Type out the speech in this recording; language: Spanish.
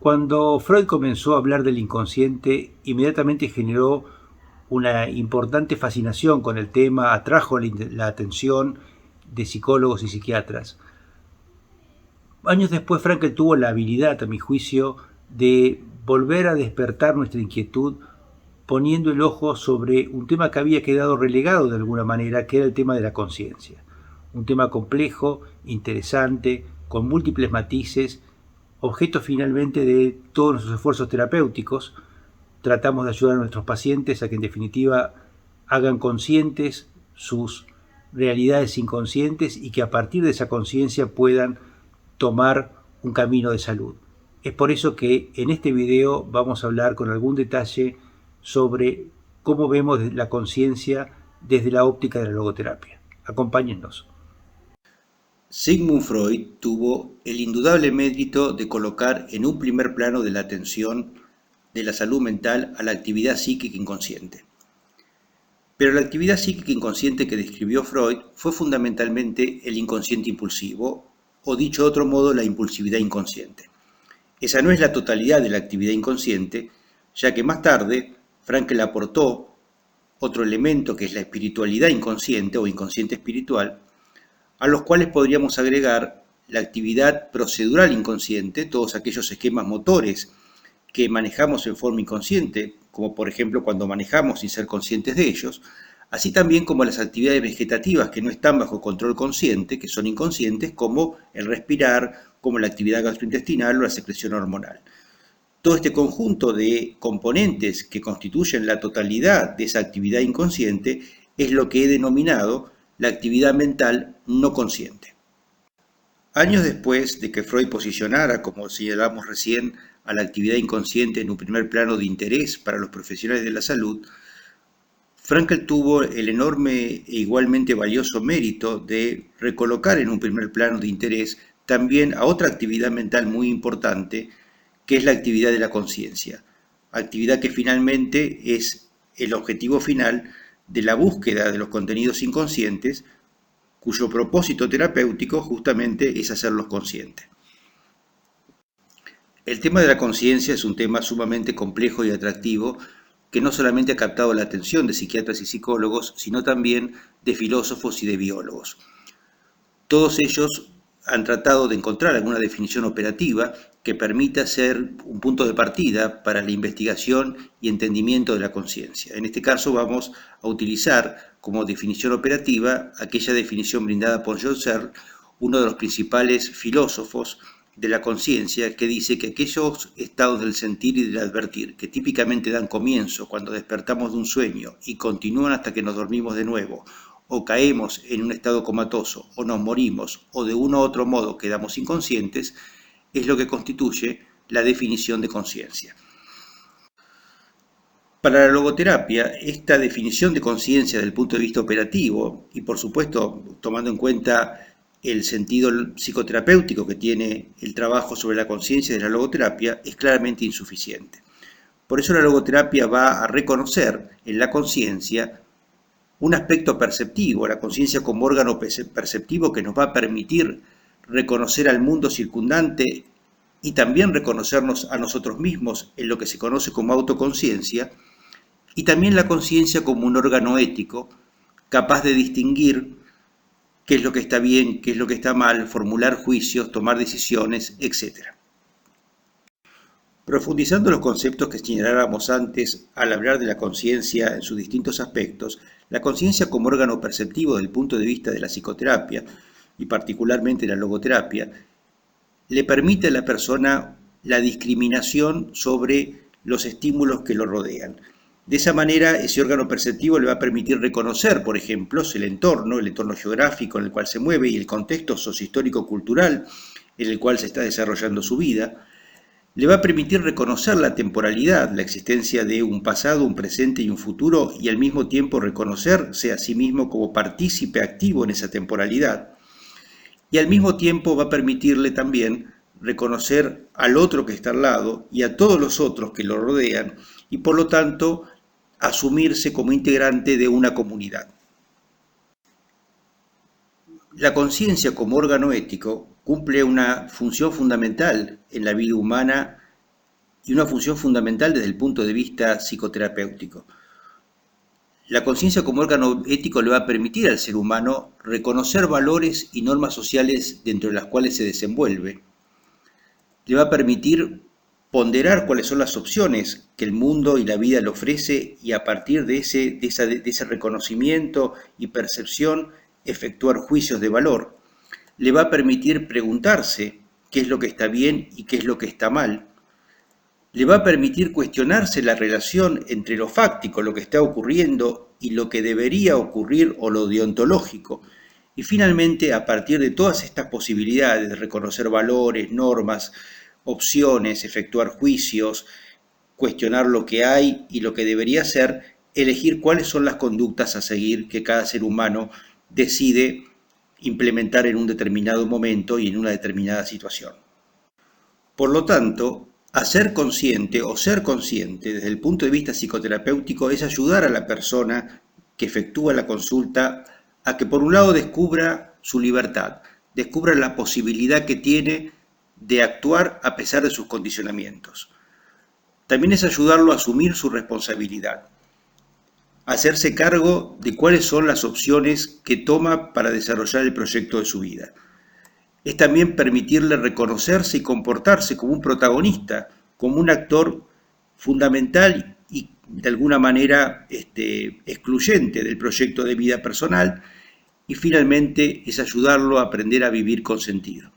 Cuando Freud comenzó a hablar del inconsciente, inmediatamente generó una importante fascinación con el tema, atrajo la atención de psicólogos y psiquiatras. Años después, Frankl tuvo la habilidad, a mi juicio, de volver a despertar nuestra inquietud poniendo el ojo sobre un tema que había quedado relegado de alguna manera, que era el tema de la conciencia. Un tema complejo, interesante, con múltiples matices, objeto finalmente de todos nuestros esfuerzos terapéuticos. Tratamos de ayudar a nuestros pacientes a que en definitiva hagan conscientes sus realidades inconscientes y que a partir de esa conciencia puedan tomar un camino de salud. Es por eso que en este video vamos a hablar con algún detalle sobre cómo vemos la conciencia desde la óptica de la logoterapia. Acompáñennos. Sigmund Freud tuvo el indudable mérito de colocar en un primer plano de la atención de la salud mental a la actividad psíquica inconsciente. Pero la actividad psíquica inconsciente que describió Freud fue fundamentalmente el inconsciente impulsivo, o dicho de otro modo, la impulsividad inconsciente. Esa no es la totalidad de la actividad inconsciente, ya que más tarde Frankl aportó otro elemento que es la espiritualidad inconsciente o inconsciente espiritual, a los cuales podríamos agregar la actividad procedural inconsciente, todos aquellos esquemas motores que manejamos en forma inconsciente, como por ejemplo cuando manejamos sin ser conscientes de ellos, así también como las actividades vegetativas que no están bajo control consciente, que son inconscientes, como el respirar, como la actividad gastrointestinal o la secreción hormonal. Todo este conjunto de componentes que constituyen la totalidad de esa actividad inconsciente es lo que he denominado la actividad mental no consciente. Años después de que Freud posicionara, como señalamos recién, a la actividad inconsciente en un primer plano de interés para los profesionales de la salud, Frankl tuvo el enorme e igualmente valioso mérito de recolocar en un primer plano de interés también a otra actividad mental muy importante, que es la actividad de la conciencia, actividad que finalmente es el objetivo final de la búsqueda de los contenidos inconscientes, cuyo propósito terapéutico justamente es hacerlos conscientes. El tema de la conciencia es un tema sumamente complejo y atractivo que no solamente ha captado la atención de psiquiatras y psicólogos, sino también de filósofos y de biólogos. Todos ellos han tratado de encontrar alguna definición operativa que permita ser un punto de partida para la investigación y entendimiento de la conciencia. En este caso vamos a utilizar como definición operativa aquella definición brindada por John Searle, uno de los principales filósofos de la conciencia, que dice que aquellos estados del sentir y del advertir que típicamente dan comienzo cuando despertamos de un sueño y continúan hasta que nos dormimos de nuevo, o caemos en un estado comatoso, o nos morimos, o de uno u otro modo quedamos inconscientes, es lo que constituye la definición de conciencia. Para la logoterapia, esta definición de conciencia desde el punto de vista operativo, y por supuesto tomando en cuenta el sentido psicoterapéutico que tiene el trabajo sobre la conciencia de la logoterapia, es claramente insuficiente. Por eso la logoterapia va a reconocer en la conciencia un aspecto perceptivo, la conciencia como órgano perceptivo que nos va a permitir reconocer al mundo circundante y también reconocernos a nosotros mismos en lo que se conoce como autoconciencia, y también la conciencia como un órgano ético capaz de distinguir qué es lo que está bien, qué es lo que está mal, formular juicios, tomar decisiones, etc. Profundizando los conceptos que señalábamos antes al hablar de la conciencia en sus distintos aspectos, la conciencia como órgano perceptivo desde el punto de vista de la psicoterapia, y particularmente la logoterapia, le permite a la persona la discriminación sobre los estímulos que lo rodean. De esa manera, ese órgano perceptivo le va a permitir reconocer, por ejemplo, el entorno geográfico en el cual se mueve y el contexto sociohistórico-cultural en el cual se está desarrollando su vida. Le va a permitir reconocer la temporalidad, la existencia de un pasado, un presente y un futuro, y al mismo tiempo reconocerse a sí mismo como partícipe activo en esa temporalidad. Y al mismo tiempo va a permitirle también reconocer al otro que está al lado y a todos los otros que lo rodean, y por lo tanto asumirse como integrante de una comunidad. La conciencia como órgano ético cumple una función fundamental en la vida humana y una función fundamental desde el punto de vista psicoterapéutico. La conciencia como órgano ético le va a permitir al ser humano reconocer valores y normas sociales dentro de las cuales se desenvuelve. Le va a permitir ponderar cuáles son las opciones que el mundo y la vida le ofrece y a partir de ese reconocimiento y percepción efectuar juicios de valor. Le va a permitir preguntarse qué es lo que está bien y qué es lo que está mal. Le va a permitir cuestionarse la relación entre lo fáctico, lo que está ocurriendo, y lo que debería ocurrir o lo deontológico. Y finalmente, a partir de todas estas posibilidades de reconocer valores, normas, opciones, efectuar juicios, cuestionar lo que hay y lo que debería ser, elegir cuáles son las conductas a seguir que cada ser humano decide implementar en un determinado momento y en una determinada situación. Por lo tanto, hacer consciente o ser consciente desde el punto de vista psicoterapéutico es ayudar a la persona que efectúa la consulta a que por un lado descubra su libertad, descubra la posibilidad que tiene de actuar a pesar de sus condicionamientos. También es ayudarlo a asumir su responsabilidad, a hacerse cargo de cuáles son las opciones que toma para desarrollar el proyecto de su vida. Es también permitirle reconocerse y comportarse como un protagonista, como un actor fundamental y de alguna manera excluyente del proyecto de vida personal, y finalmente es ayudarlo a aprender a vivir con sentido.